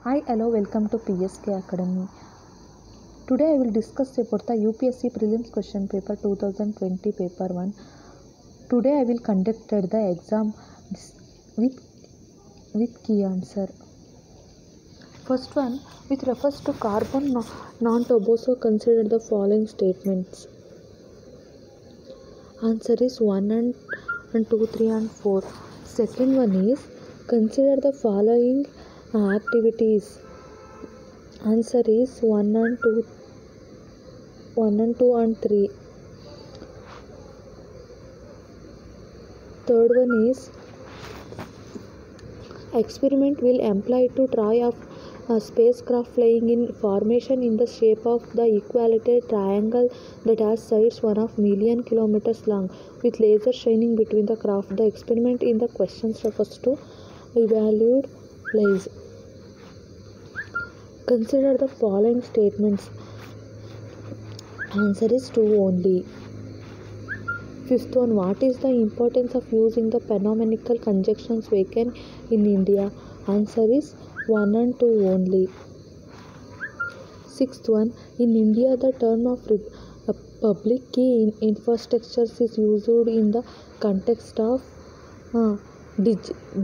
Hi, hello, welcome to PSK Academy. Today I will discuss about the UPSC Prelims Question Paper 2020 Paper 1. Today I will conduct the exam with key answer. First one, with refers to carbon non-tobacco, consider the following statements. Answer is 1 and 2, 3 and 4. Second one is, consider the following activities. Answer is 1 and 2 and 3. Third one is, experiment will employ to try a spacecraft flying in formation in the shape of the equilateral triangle that has sides 1,000,000 kilometers long, with laser shining between the craft. The experiment in the questions refers to evaluate lies. Consider the following statements. Answer is 2 only. Fifth one, what is the importance of using the panomenical conjunctions vacant in India? Answer is 1 and 2 only. Sixth one, in India the term of public key infrastructures is used in the context of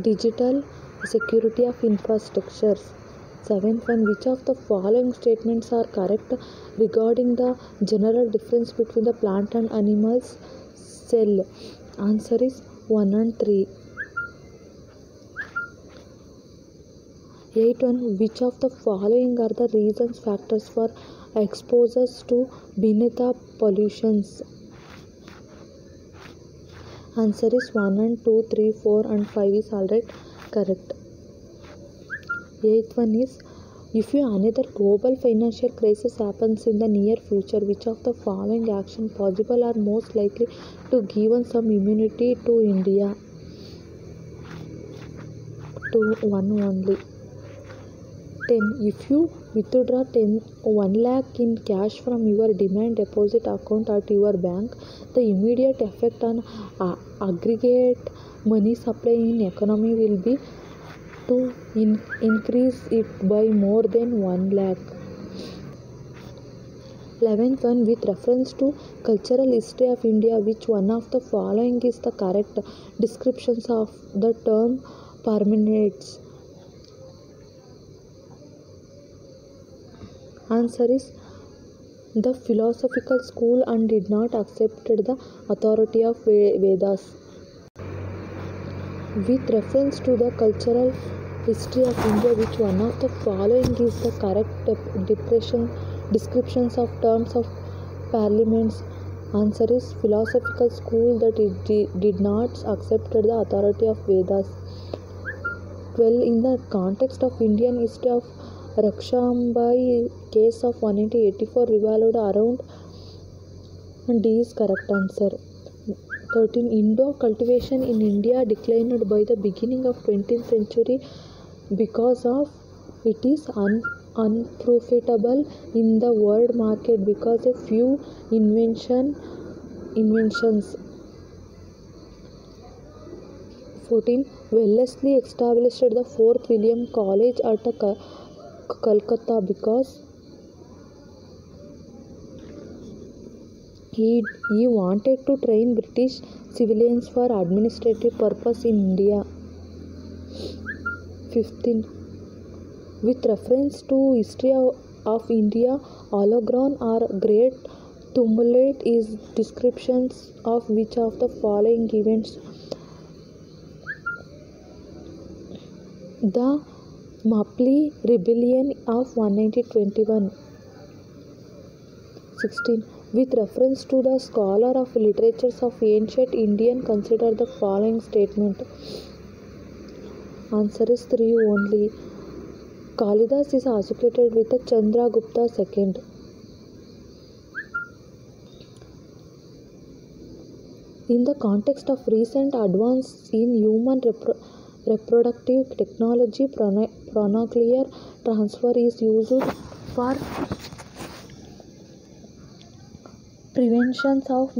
digital security of infrastructures. Seventh one, which of the following statements are correct regarding the general difference between the plant and animals cell? Answer is 1 and 3. 8 one, which of the following are the reasons factors for exposures to Binetha pollutions? Answer is 1 and 2, 3, 4 and 5 is alright correct. 8th one is, if another global financial crisis happens in the near future, which of the following action possible are most likely to give some immunity to India? 1 only. 10. If you withdraw 1 lakh in cash from your demand deposit account at your bank, the immediate effect on aggregate money supply in economy will be to increase it by more than 1 lakh. 11th one, with reference to cultural history of India, which one of the following is the correct descriptions of the term Parmenides? Answer is the philosophical school and did not accept the authority of Vedas. With reference to the cultural history of India, which one of the following is the correct descriptions of terms of parliaments? Answer is philosophical school that it did not accept the authority of Vedas. 12. In the context of Indian history of Rakshambai case of 1884 revolved around D is correct answer. 13. Indo cultivation in India declined by the beginning of 20th century because of it is unprofitable in the world market because a few inventions. 14. Wellesley established the 4th William College at Calcutta because he wanted to train British civilians for administrative purpose in India. 15. With reference to history of India, Ologron or Great Tumult is descriptions of which of the following events? The Mapli Rebellion of 1921. 16. With reference to the scholar of literatures of ancient Indian, consider the following statement. Answer is 3 only. Kalidas is associated with the Chandragupta II. In the context of recent advance in human reproductive technology, pronuclear transfer is used for prevention of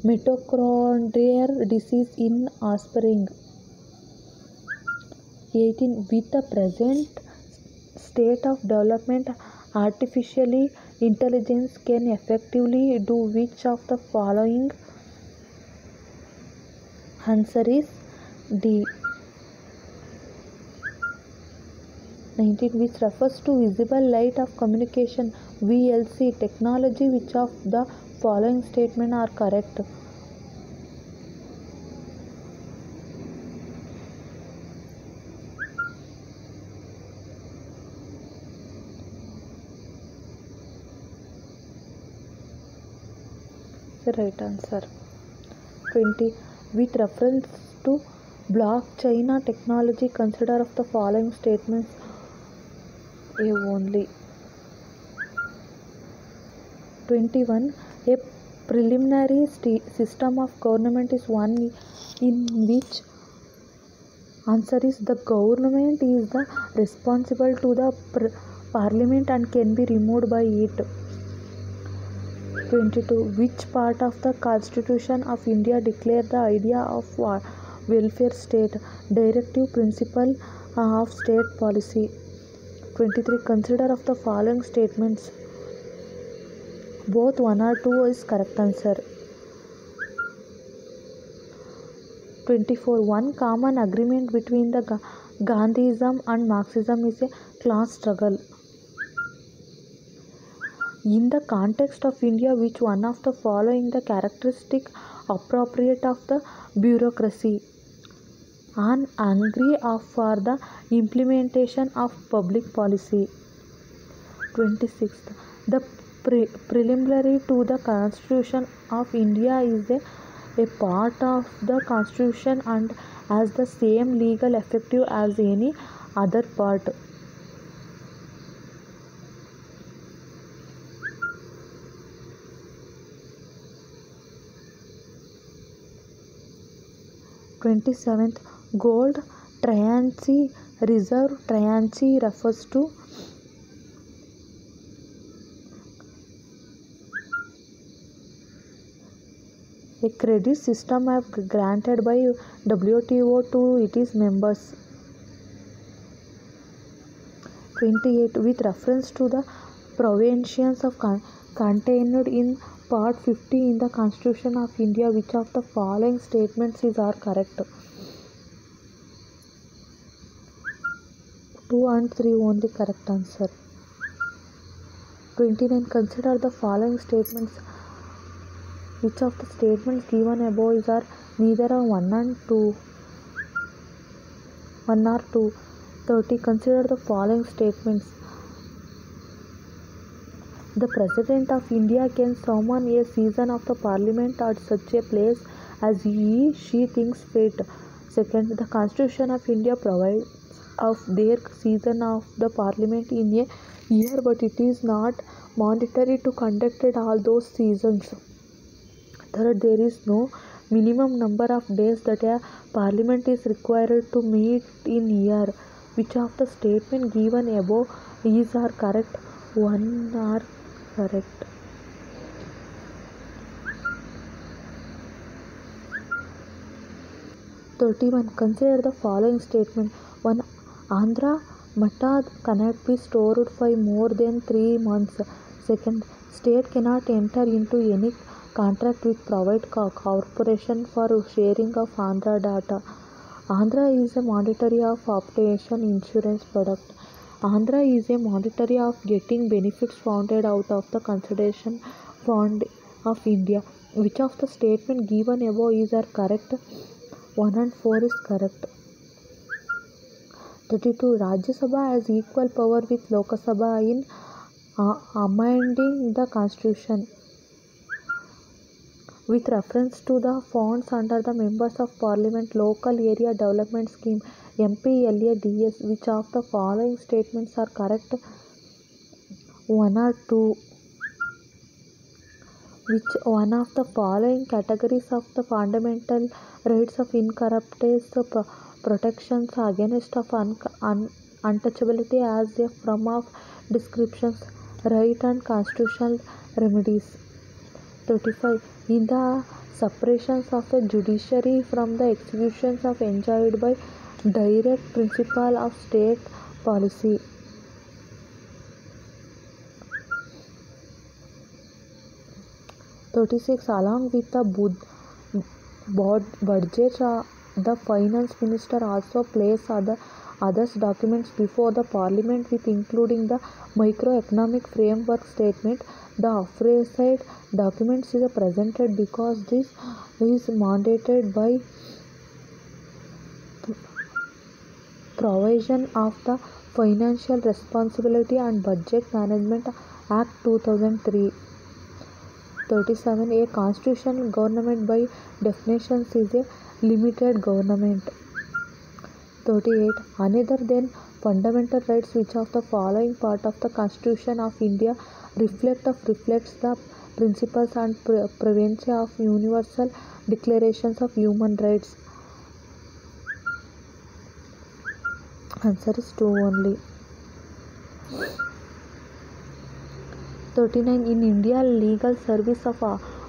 mitochondrial disease in offspring. 18. With the present state of development artificial intelligence can effectively do which of the following? Answer is D. 19, which refers to visible light of communication VLC technology. Which of the following statements are correct? The right answer. 20, with reference to blockchain technology, consider of the following statements A only. 21, a preliminary system of government is one in which? Answer is the government is the responsible to the parliament and can be removed by it. 22, which part of the Constitution of India declare the idea of welfare state, directive principle of state policy? 23, consider of the following statements both 1 or 2 is correct answer. 24, one common agreement between the Gandhism and Marxism is a class struggle. In the context of India, which one of the following the characteristic appropriate of the bureaucracy? An angry for the implementation of public policy. 26th, the preliminary to the Constitution of India is a part of the Constitution and has the same legal effective as any other part. 27th, gold tranche reserve. Tranche refers to a credit system granted by WTO to its members. 28, with reference to the provisions of contained in Part 50 in the Constitution of India, which of the following statements are correct? 2 and 3 only correct answer. 29, consider the following statements. Which of the statements given above are neither 1 and 2? 1 or 2. 30, consider the following statements. The President of India can summon a session of the Parliament at such a place as she thinks fit. Second, the Constitution of India provides of their session of the Parliament in a year, but it is not mandatory to conduct all those sessions. Third, there is no minimum number of days that a Parliament is required to meet in a year. Which of the statements given above are correct? 1 are correct. Consider the following statement. 1. Andhra Matta cannot be stored for more than 3 months. Second, state cannot enter into any contract with private corporation for sharing of Andhra data. Andhra is a mandatory of obtaining insurance product. Andhra is a mandatory of getting benefits founded out of the Conservation Fund of India. Which of the statement given above are correct? 1 and 4 is correct. 32. Rajya Sabha has equal power with Lok Sabha in amending the Constitution. With reference to the funds under the Members of Parliament Local Area Development Scheme MPLADS, which of the following statements are correct? 1 or 2. Which one of the following categories of the fundamental rights of incorruptible protections against of untouchability as a form of descriptions, right and constitutional remedies? 35. In the separations of the judiciary from the executions of enjoyed by direct principle of state policy. 36. Along with the budget, the finance minister also places other documents before the parliament, with including the microeconomic framework statement. The aforesaid documents is presented because this is mandated by provision of the Financial Responsibility and Budget Management Act 2003. 37. A constitutional government by definition is a limited government. 38. Other than fundamental rights, which of the following part of the Constitution of India reflects the principles and prevention of universal declarations of human rights? Answer is 2 only. 39. In India, legal service of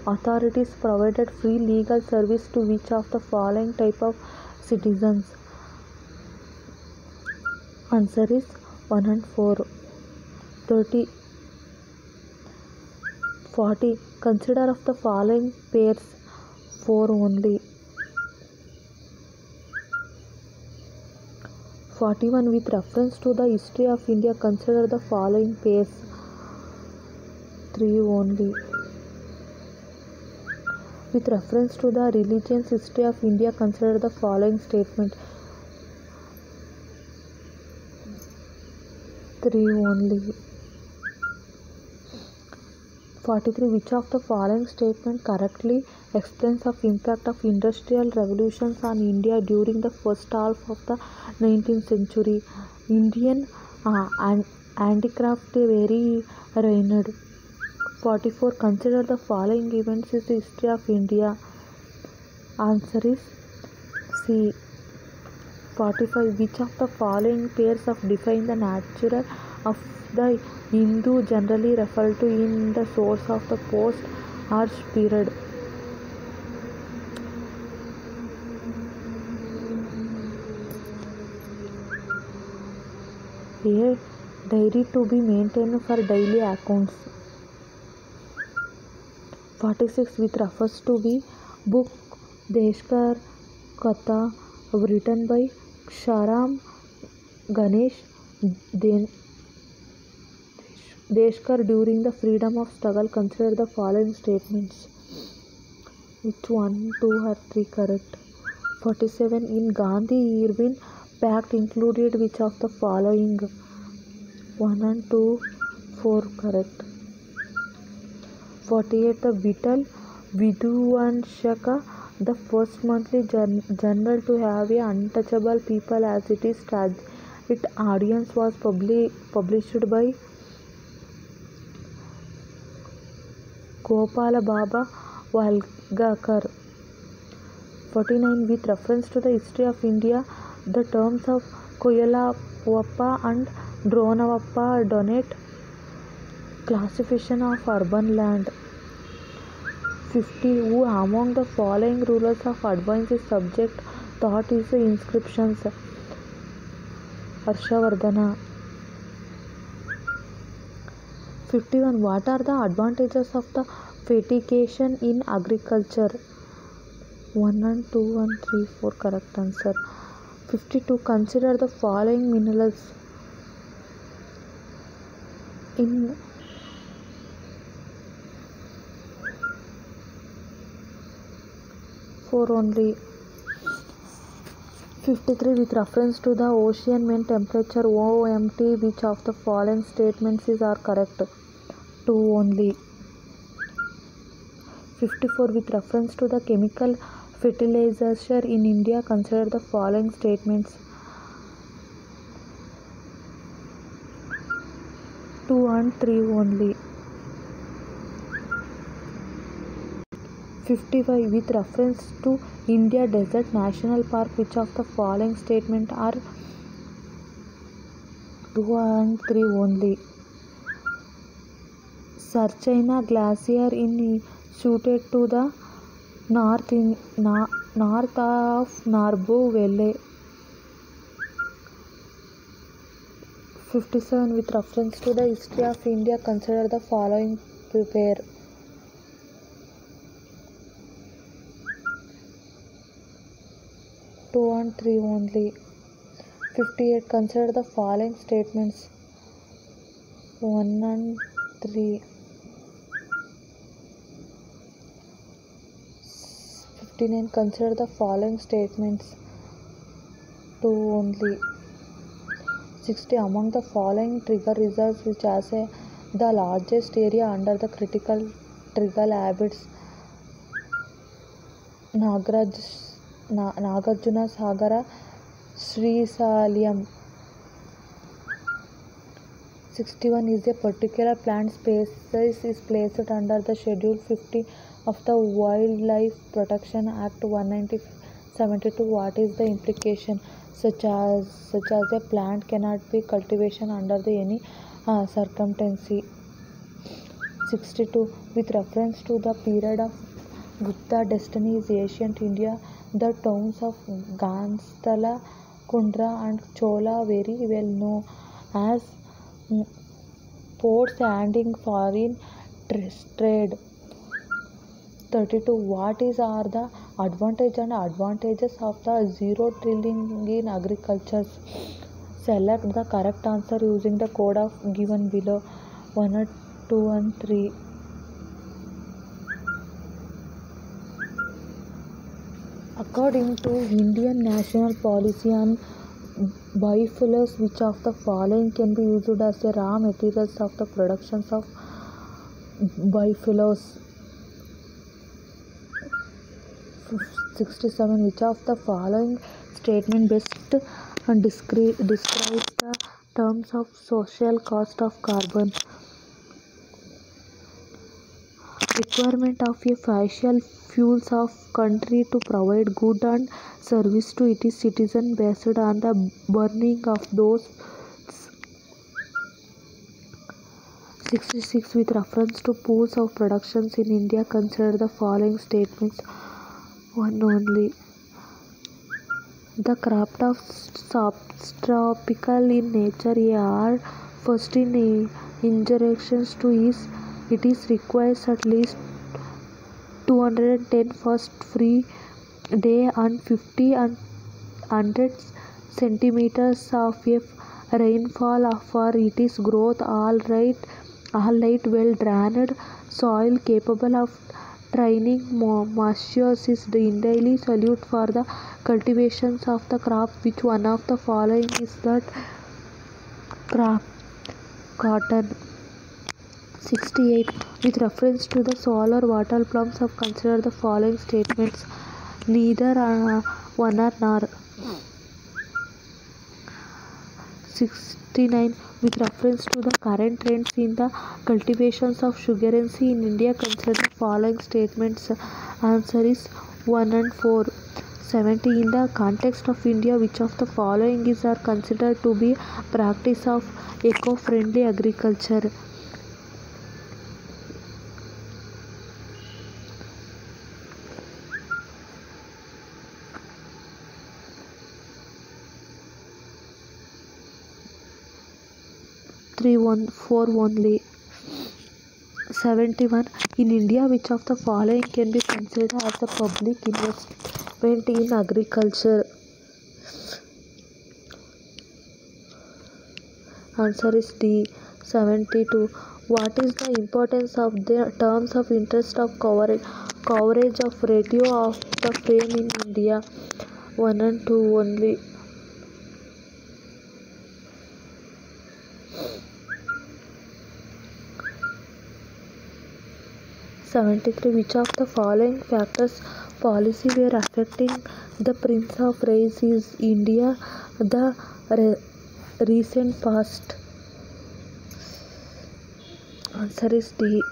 authorities provided free legal service to which of the following type of citizens? Answer is 1 and 4. 40. Consider of the following pairs 4 only. 41. With reference to the history of India, consider the following pairs 3 only. With reference to the religious history of India, consider the following statement 3 only. 43. Which of the following statement correctly explains the impact of industrial revolutions on India during the first half of the 19th century? Indian handicraft very reigned. 44. Consider the following events in the history of India. Answer is C. 45. Which of the following pairs of define the nature of the Hindu generally referred to in the source of the post-Arch period? A diary to be maintained for daily accounts. 46. With refers to be book Deshkar Katha written by Sharam Ganesh Deshkar during the freedom of struggle. Consider the following statements. Which 1, 2 or 3 correct? 47. In Gandhi-Irwin Pact included which of the following? 1 and 2, 4 correct. 48. The Vital Vidhuvanshaka, the first monthly journal to have a untouchable people as it is its audience, was published by Gopala Baba Valgakar. 49. With reference to the history of India, the terms of Koyalavappa and Dronavappa denote classification of urban land. 50. Who among the following rulers of advance is subject thought is the inscriptions? Harshavardhana. 51. What are the advantages of the fertigation in agriculture? 1 and 2 and 3, 4 correct answer. 52. Consider the following minerals in four only. 53. With reference to the ocean mean temperature OMT, which of the following statements are correct? 2 only. 54. With reference to the chemical fertilizer in India, consider the following statements. 2 and 3 only. 55. With reference to India Desert National Park, which of the following statements are 2 and 3 only? Sarchaina Glacier is situated to the north of Narbu Valley. 57. With reference to the history of India, consider the following pair. and 3 only. 58. Consider the following statements. 1 and 3. 59. Consider the following statements. 2 only. 60. Among the following trigger reserves which has the largest area under the critical trigger habits: Nagarjuna Sagara, Srisalyam. 61. Is a particular plant species is placed under the Schedule 50 of the Wildlife Protection Act 1972. What is the implication? Such as a plant cannot be cultivation under any circumstance. 62. With reference to the period of Gupta dynasty in ancient India, the towns of Ganstala, Kundra and Chola very well known as ports handling foreign trade. 32. What are the advantages and disadvantages of the zero tilling in agriculture? Select the correct answer using the code of given below. 1, 2 and 3. According to Indian national policy on biofuels, which of the following can be used as a raw materials of the productions of biofuels? 67. Which of the following statement best describes the terms of social cost of carbon? Requirement of a fossil fuels of country to provide good and service to its citizen based on the burning of those. 66. With reference to pools of productions in India, consider the following statements. 1 only. The craft of subtropical in nature are first in injections to it is requires at least 210 first free day and 50 and 100 centimeters of a rainfall for its growth. All light well drained soil capable of training moisture is the ideally suited for the cultivations of the crop. Which one of the following is that crop? Cotton. 68. With reference to the solar water plums of consider the following statements. Neither one or nor. 69. With reference to the current trends in the cultivations of sugarcane in India, consider the following statements. Answer is 1 and 4. 70. In the context of India, which of the following is are considered to be practice of eco-friendly agriculture? Four only. 71. In India, which of the following can be considered as a public investment in agriculture? Answer is D. 72. What is the importance of the terms of interest of coverage of ratio of the frame in India? 1 and 2 only. 73. Which of the following factors policy were affecting the Prince of Wales is India the recent past? Answer is D.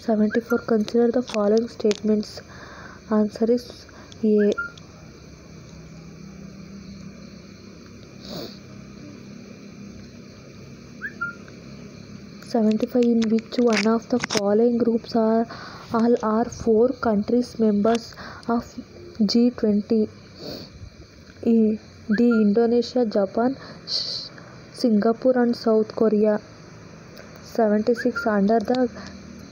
74. Consider the following statements. Answer is A. 75. In which one of the following groups are 4 countries members of G20? D. Indonesia, Japan, Singapore and South Korea. 76. Under the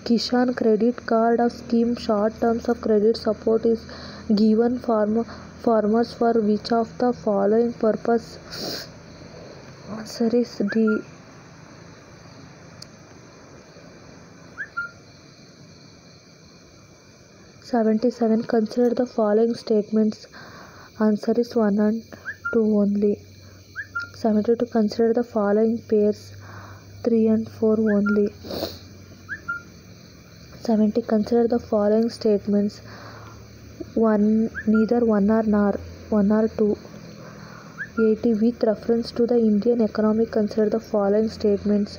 Kishan Credit Card scheme, short terms of credit support is given farmers for which of the following purpose? Answer is D. 77. Consider the following statements. Answer is 1 and 2 only. 72. Consider the following pairs. 3 and 4 only. 70. Consider the following statements. Neither 1 or 2. 80. With reference to the Indian economy, consider the following statements.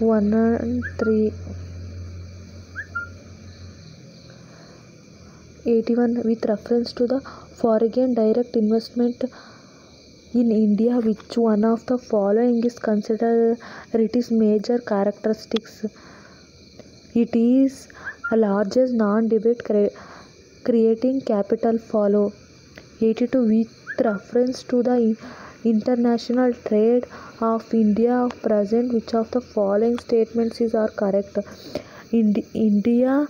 1 and 3. 81. With reference to the foreign direct investment in India, which one of the following is considered its major characteristics? It is a largest non-debate creating capital flow. 82. With reference to the international trade of India present, which of the following statements are correct? India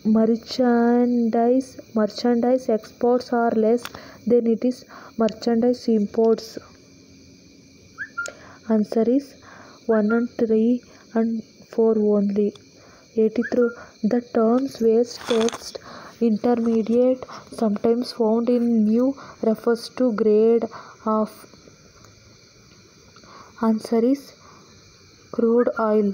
merchandise exports are less than it is merchandise imports. Answer is 1 and 3 and 4 only. 83. The terms waste, text, intermediate, sometimes found in new, refers to grade of. Answer is crude oil.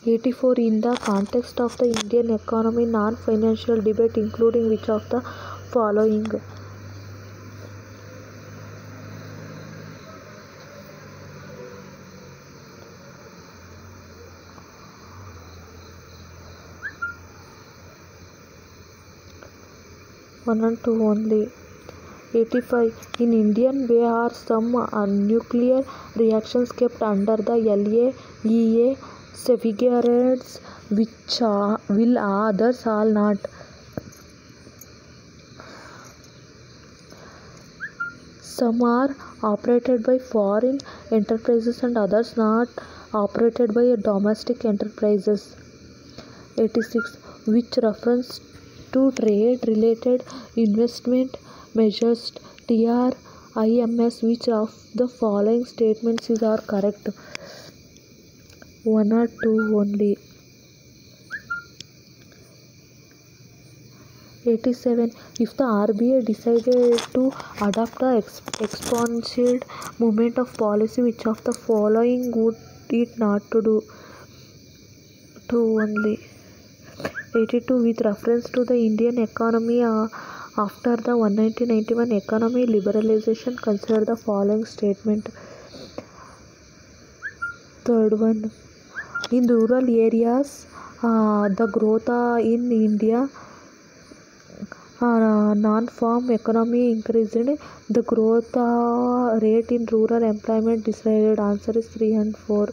84. In the context of the Indian economy, non-financial debate including which of the following? One and two only. 85. In Indian way are some nuclear reactions kept under the LAEA safeguards which will others are not? Some are operated by foreign enterprises and others not operated by domestic enterprises. 86. Which reference to trade related investment measures TRIMS, which of the following statements are correct? 1 or 2 only. 87. If the RBI decided to adopt the exponential movement of policy, which of the following would it not to do? 2 only. 82. With reference to the Indian economy after the 1991 economy liberalization, consider the following statement. Third one. In rural areas, the growth in India non-farm economy increased. The growth rate in rural employment decided. Answer is 3 and 4.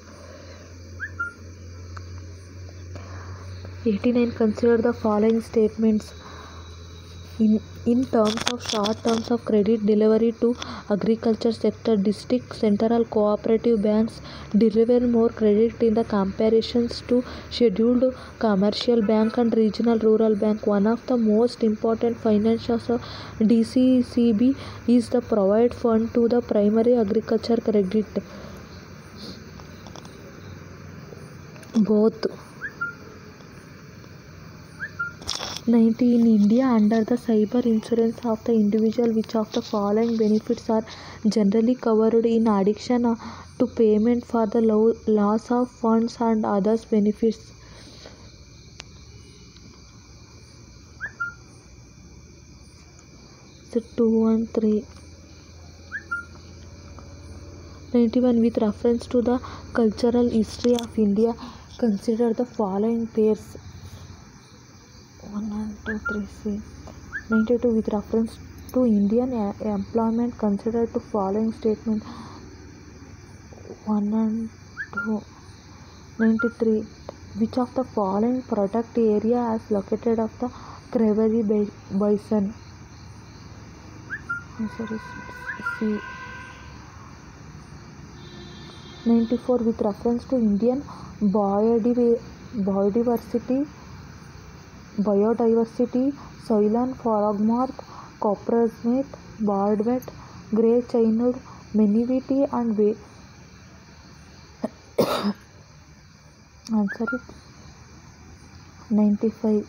89. Consider the following statements. In terms of short terms of credit delivery to agriculture sector, district central cooperative banks deliver more credit in the comparisons to scheduled commercial bank and regional rural bank. One of the most important financials of DCCB is the provide fund to the primary agriculture credit. Both. 90. In India, under the cyber insurance of the individual, which of the following benefits are generally covered in addition to payment for the loss of funds and others benefits? So 2 and 3. 91. With reference to the cultural history of India, consider the following pairs. 1 and 2, 3, C. 92. With reference to Indian employment, consider the following statement. 1 and 2. 93. Which of the following product area is located of the Cauvery Basin? Answer is C. 94. With reference to Indian biodiversity, biodiversity: Ceylon frogmorth, coppersmith, bardmet, grey-chinned maniviti, and answer it 95.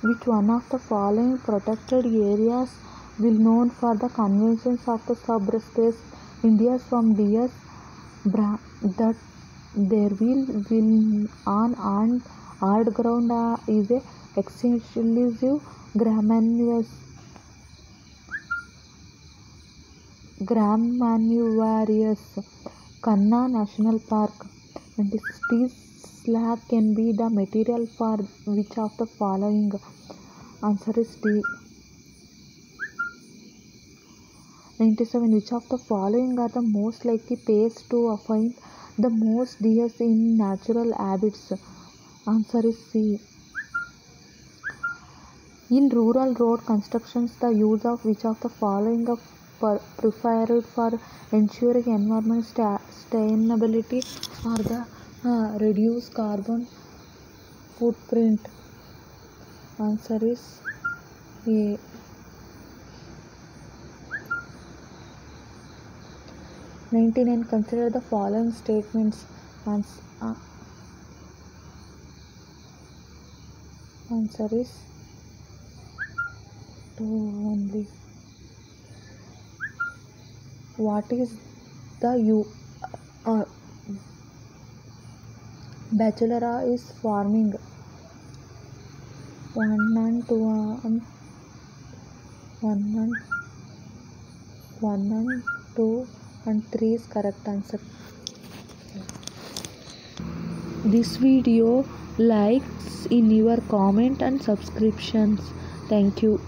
Which one of the following protected areas will known for the convergence of the subspace India's from DS that there will on and hard ground is a exclusive gramineous Kanha National Park, and steel slab can be the material for which of the following? Answer is D. 97. Which of the following are the most likely pairs to find the most deer in natural habits? Answer is C. In rural road constructions, the use of which of the following are preferred for ensuring environmental sustainability or the reduced carbon footprint? Answer is A. 99. Consider the following statements. Answer is 2 only. What is the bachelor is farming? 1 and 2 and 1 and 2 and 3 is correct answer. This video, likes in your comment and subscriptions. Thank you.